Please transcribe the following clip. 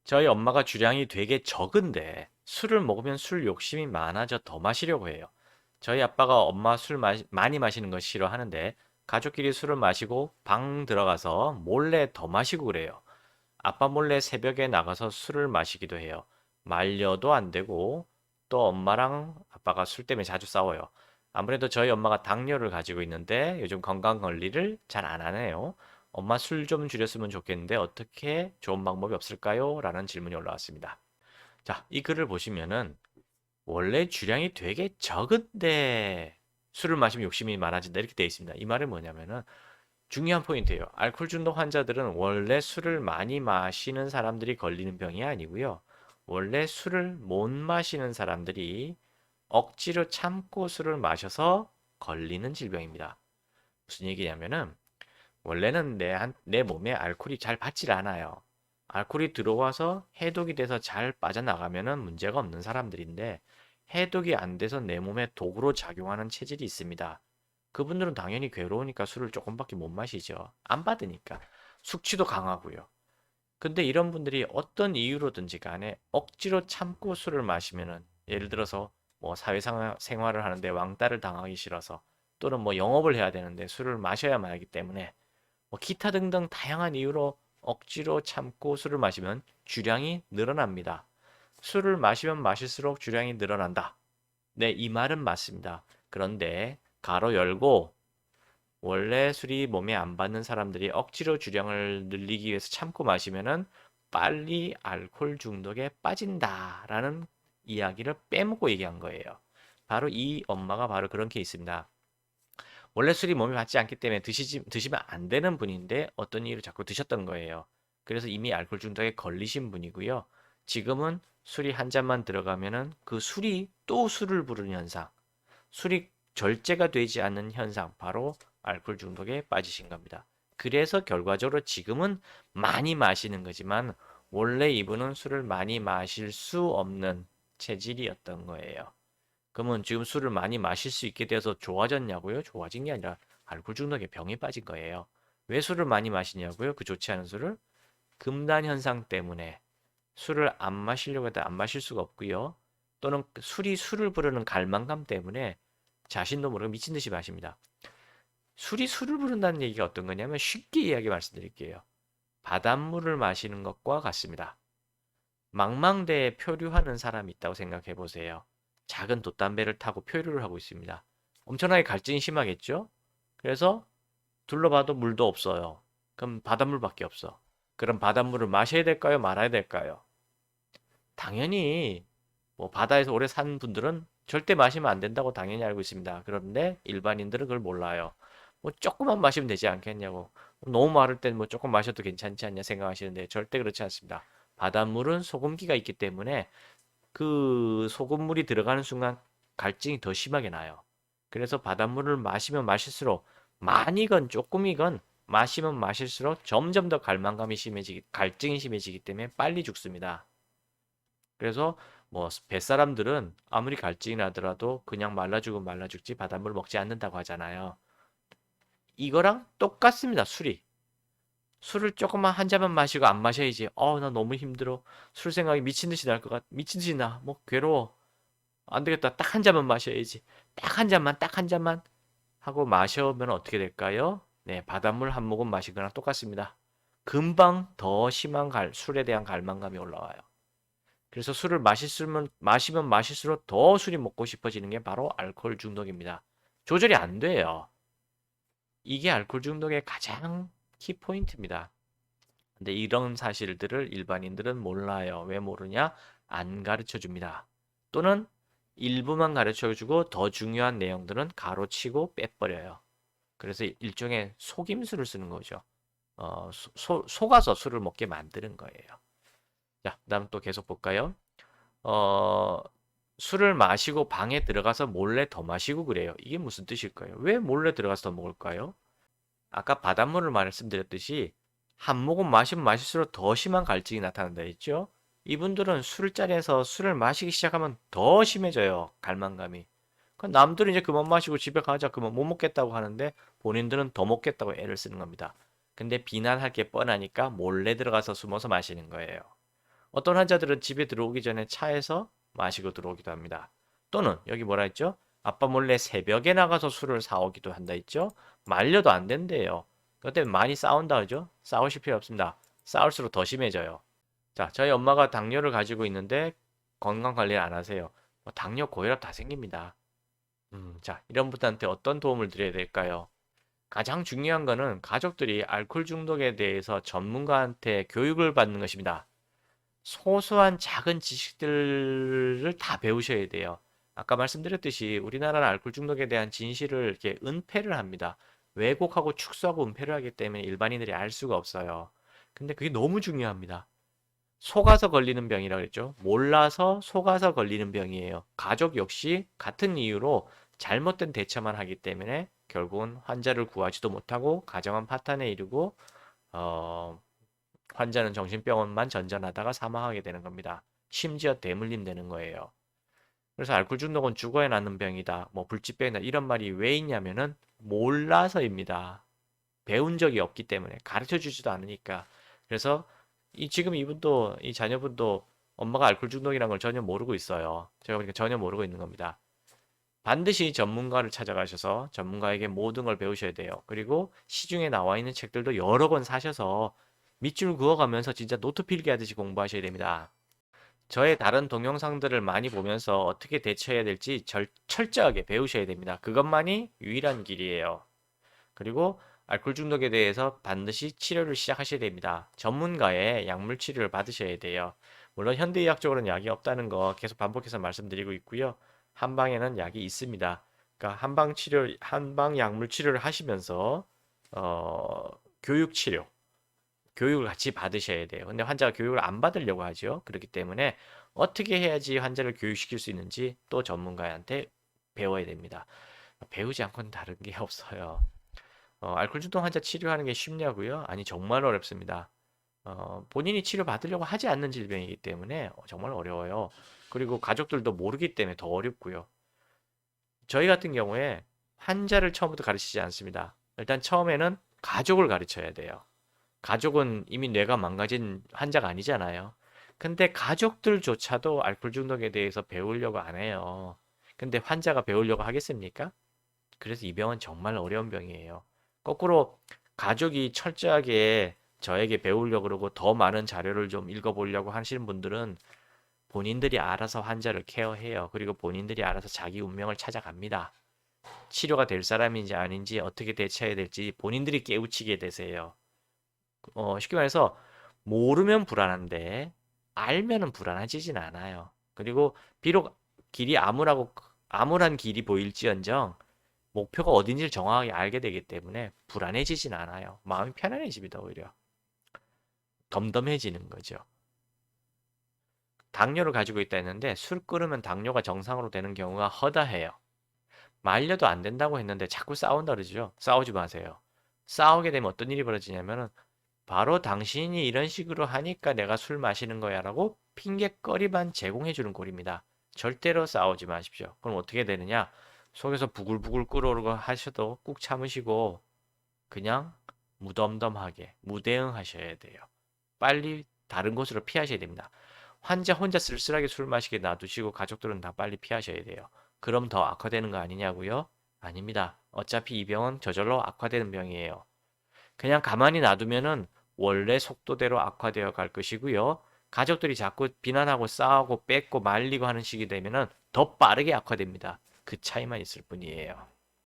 저희 엄마가 주량이 되게 적은데 술을 먹으면 술 욕심이 많아져 더 마시려고 해요. 저희 아빠가 엄마 술 많이 마시는 거 싫어하는데 가족끼리 술을 마시고 방 들어가서 몰래 더 마시고 그래요. 아빠 몰래 새벽에 나가서 술을 마시기도 해요. 말려도 안 되고 또 엄마랑 아빠가 술 때문에 자주 싸워요. 아무래도 저희 엄마가 당뇨를 가지고 있는데 요즘 건강 관리를 잘 안 하네요. 엄마 술 좀 줄였으면 좋겠는데 어떻게 좋은 방법이 없을까요? 라는 질문이 올라왔습니다. 자, 이 글을 보시면은 원래 주량이 되게 적은데 술을 마시면 욕심이 많아진다 이렇게 되어 있습니다. 이 말은 뭐냐면은 중요한 포인트예요. 알코올 중독 환자들은 원래 술을 많이 마시는 사람들이 걸리는 병이 아니고요. 원래 술을 못 마시는 사람들이 억지로 참고 술을 마셔서 걸리는 질병입니다. 무슨 얘기냐면은 원래는 내 몸에 알코올이 잘 받질 않아요. 알코올이 들어와서 해독이 돼서 잘 빠져나가면은 문제가 없는 사람들인데 해독이 안 돼서 내 몸에 독으로 작용하는 체질이 있습니다. 그분들은 당연히 괴로우니까 술을 조금밖에 못 마시죠. 안 받으니까. 숙취도 강하고요. 근데 이런 분들이 어떤 이유로든지 간에 억지로 참고 술을 마시면은 예를 들어서 뭐 사회생활을 하는데 왕따를 당하기 싫어서 또는 뭐 영업을 해야 되는데 술을 마셔야만 하기 때문에 뭐 기타 등등 다양한 이유로 억지로 참고 술을 마시면 주량이 늘어납니다. 술을 마시면 마실수록 주량이 늘어난다. 네, 이 말은 맞습니다. 그런데 가로 열고 원래 술이 몸에 안 받는 사람들이 억지로 주량을 늘리기 위해서 참고 마시면은 빨리 알코올 중독에 빠진다라는 이야기를 빼먹고 얘기한 거예요. 바로 이 엄마가 바로 그런 케이스입니다. 원래 술이 몸에 받지 않기 때문에 드시면 안 되는 분인데 어떤 이유로 자꾸 드셨던 거예요. 그래서 이미 알코올 중독에 걸리신 분이고요. 지금은 술이 한 잔만 들어가면은 그 술이 또 술을 부르는 현상, 술이 절제가 되지 않는 현상, 바로 알코올 중독에 빠지신 겁니다. 그래서 결과적으로 지금은 많이 마시는 거지만 원래 이분은 술을 많이 마실 수 없는 체질이었던 거예요. 그러면 지금 술을 많이 마실 수 있게 되어서 좋아졌냐고요? 좋아진 게 아니라 알코올 중독의 병에 빠진 거예요. 왜 술을 많이 마시냐고요? 그 좋지 않은 술을? 금단 현상 때문에 술을 안 마시려고 해도 안 마실 수가 없고요. 또는 술이 술을 부르는 갈망감 때문에 자신도 모르게 미친 듯이 마십니다. 술이 술을 부른다는 얘기가 어떤 거냐면 쉽게 이야기 말씀드릴게요. 바닷물을 마시는 것과 같습니다. 망망대해 표류하는 사람이 있다고 생각해 보세요. 작은 돛담배를 타고 표류를 하고 있습니다. 엄청나게 갈증이 심하겠죠? 그래서 둘러봐도 물도 없어요. 그럼 바닷물밖에 없어. 그럼 바닷물을 마셔야 될까요? 말아야 될까요? 당연히 뭐 바다에서 오래 산 분들은 절대 마시면 안 된다고 당연히 알고 있습니다. 그런데 일반인들은 그걸 몰라요. 뭐 조금만 마시면 되지 않겠냐고. 너무 마를 땐 뭐 조금 마셔도 괜찮지 않냐 생각하시는데 절대 그렇지 않습니다. 바닷물은 소금기가 있기 때문에 그 소금물이 들어가는 순간 갈증이 더 심하게 나요. 그래서 바닷물을 마시면 마실수록 많이건 조금이건 마시면 마실수록 점점 더 갈증이 심해지기 때문에 빨리 죽습니다. 그래서 뭐 뱃사람들은 아무리 갈증이 나더라도 그냥 말라 죽으면 말라 죽지 바닷물 먹지 않는다고 하잖아요. 이거랑 똑같습니다. 술이. 술을 조금만 한 잔만 마시고 안 마셔야지. 나 너무 힘들어. 술 생각이 미친 듯이 날 것 같아. 미친 듯이 나. 뭐 괴로워. 안 되겠다. 딱 한 잔만 마셔야지. 딱 한 잔만, 딱 한 잔만 하고 마셔면 어떻게 될까요? 네, 바닷물 한 모금 마신 거랑 똑같습니다. 금방 더 심한 술에 대한 갈망감이 올라와요. 그래서 술을 마시면 마실수록 더 술이 먹고 싶어지는 게 바로 알코올 중독입니다. 조절이 안 돼요. 이게 알코올 중독의 가장 키포인트입니다. 근데 이런 사실들을 일반인들은 몰라요. 왜 모르냐? 안 가르쳐 줍니다. 또는 일부만 가르쳐 주고 더 중요한 내용들은 가로치고 빼버려요. 그래서 일종의 속임수를 쓰는 거죠. 속아서 술을 먹게 만드는 거예요. 자, 그다음 또 계속 볼까요? 어, 술을 마시고 방에 들어가서 몰래 더 마시고 그래요. 이게 무슨 뜻일까요? 왜 몰래 들어가서 더 먹을까요? 아까 바닷물을 말씀드렸듯이 한 모금 마시면 마실수록 더 심한 갈증이 나타난다 했죠? 이분들은 술자리에서 술을 마시기 시작하면 더 심해져요. 갈망감이. 남들은 이제 그만 마시고 집에 가자 그만 못 먹겠다고 하는데 본인들은 더 먹겠다고 애를 쓰는 겁니다. 근데 비난할 게 뻔하니까 몰래 들어가서 숨어서 마시는 거예요. 어떤 환자들은 집에 들어오기 전에 차에서 마시고 들어오기도 합니다. 또는 여기 뭐라 했죠? 아빠 몰래 새벽에 나가서 술을 사오기도 한다 했죠? 말려도 안 된대요. 그것 때문에 많이 싸운다 그죠? 싸우실 필요 없습니다. 싸울수록 더 심해져요. 자, 저희 엄마가 당뇨를 가지고 있는데 건강 관리를 안 하세요. 당뇨, 고혈압 다 생깁니다. 자, 이런 분들한테 어떤 도움을 드려야 될까요? 가장 중요한 거는 가족들이 알코올 중독에 대해서 전문가한테 교육을 받는 것입니다. 소소한 작은 지식들을 다 배우셔야 돼요. 아까 말씀드렸듯이 우리나라는 알코올 중독에 대한 진실을 이렇게 은폐를 합니다. 왜곡하고 축소하고 은폐를 하기 때문에 일반인들이 알 수가 없어요. 근데 그게 너무 중요합니다. 속아서 걸리는 병이라고 했죠. 몰라서 속아서 걸리는 병이에요. 가족 역시 같은 이유로 잘못된 대처만 하기 때문에 결국은 환자를 구하지도 못하고 가정은 파탄에 이르고 어, 환자는 정신병원만 전전하다가 사망하게 되는 겁니다. 심지어 대물림 되는 거예요. 그래서 알코올 중독은 죽어야 낫는 병이다. 뭐 불치병이다. 이런 말이 왜 있냐면은 몰라서입니다. 배운 적이 없기 때문에 가르쳐 주지도 않으니까. 그래서 지금 이분도 이 자녀분도 엄마가 알코올 중독이라는 걸 전혀 모르고 있어요. 제가 보니까 전혀 모르고 있는 겁니다. 반드시 전문가를 찾아가셔서 전문가에게 모든 걸 배우셔야 돼요. 그리고 시중에 나와 있는 책들도 여러 권 사셔서 밑줄 그어가면서 진짜 노트 필기 하듯이 공부하셔야 됩니다. 저의 다른 동영상들을 많이 보면서 어떻게 대처해야 될지 철저하게 배우셔야 됩니다. 그것만이 유일한 길이에요. 그리고 알코올 중독에 대해서 반드시 치료를 시작하셔야 됩니다. 전문가의 약물 치료를 받으셔야 돼요. 물론 현대의학적으로는 약이 없다는 거 계속 반복해서 말씀드리고 있고요. 한방에는 약이 있습니다. 그러니까 한방 약물 치료를 하시면서 교육 치료, 교육을 같이 받으셔야 돼요. 근데 환자가 교육을 안 받으려고 하죠. 그렇기 때문에 어떻게 해야지 환자를 교육시킬 수 있는지 또 전문가한테 배워야 됩니다. 배우지 않고는 다른 게 없어요. 알코올 중독 환자 치료하는 게 쉽냐고요? 아니, 정말 어렵습니다. 본인이 치료받으려고 하지 않는 질병이기 때문에 정말 어려워요. 그리고 가족들도 모르기 때문에 더 어렵고요. 저희 같은 경우에 환자를 처음부터 가르치지 않습니다. 일단 처음에는 가족을 가르쳐야 돼요. 가족은 이미 뇌가 망가진 환자가 아니잖아요. 근데 가족들조차도 알코올 중독에 대해서 배우려고 안 해요. 근데 환자가 배우려고 하겠습니까? 그래서 이 병은 정말 어려운 병이에요. 거꾸로 가족이 철저하게 저에게 배우려고 그러고 더 많은 자료를 좀 읽어보려고 하시는 분들은 본인들이 알아서 환자를 케어해요. 그리고 본인들이 알아서 자기 운명을 찾아갑니다. 치료가 될 사람인지 아닌지 어떻게 대처해야 될지 본인들이 깨우치게 되세요. 쉽게 말해서 모르면 불안한데 알면은 불안해지진 않아요. 그리고 비록 길이 암울한 길이 보일지언정 목표가 어딘지를 정확하게 알게 되기 때문에 불안해지진 않아요. 마음이 편안해집니다, 오히려. 덤덤해지는 거죠. 당뇨를 가지고 있다 했는데 술 끊으면 당뇨가 정상으로 되는 경우가 허다해요. 말려도 안 된다고 했는데 자꾸 싸운다 그러죠. 싸우지 마세요. 싸우게 되면 어떤 일이 벌어지냐면은 바로 당신이 이런 식으로 하니까 내가 술 마시는 거야 라고 핑계거리만 제공해 주는 꼴입니다. 절대로 싸우지 마십시오. 그럼 어떻게 되느냐? 속에서 부글부글 끓어오르고 하셔도 꾹 참으시고 그냥 무덤덤하게 무대응하셔야 돼요. 빨리 다른 곳으로 피하셔야 됩니다. 환자 혼자 쓸쓸하게 술 마시게 놔두시고 가족들은 다 빨리 피하셔야 돼요. 그럼 더 악화되는 거 아니냐고요? 아닙니다. 어차피 이 병은 저절로 악화되는 병이에요. 그냥 가만히 놔두면은 원래 속도대로 악화되어 갈 것이고요. 가족들이 자꾸 비난하고 싸우고 뺏고 말리고 하는 식이 되면은 더 빠르게 악화됩니다. 그 차이만 있을 뿐이에요.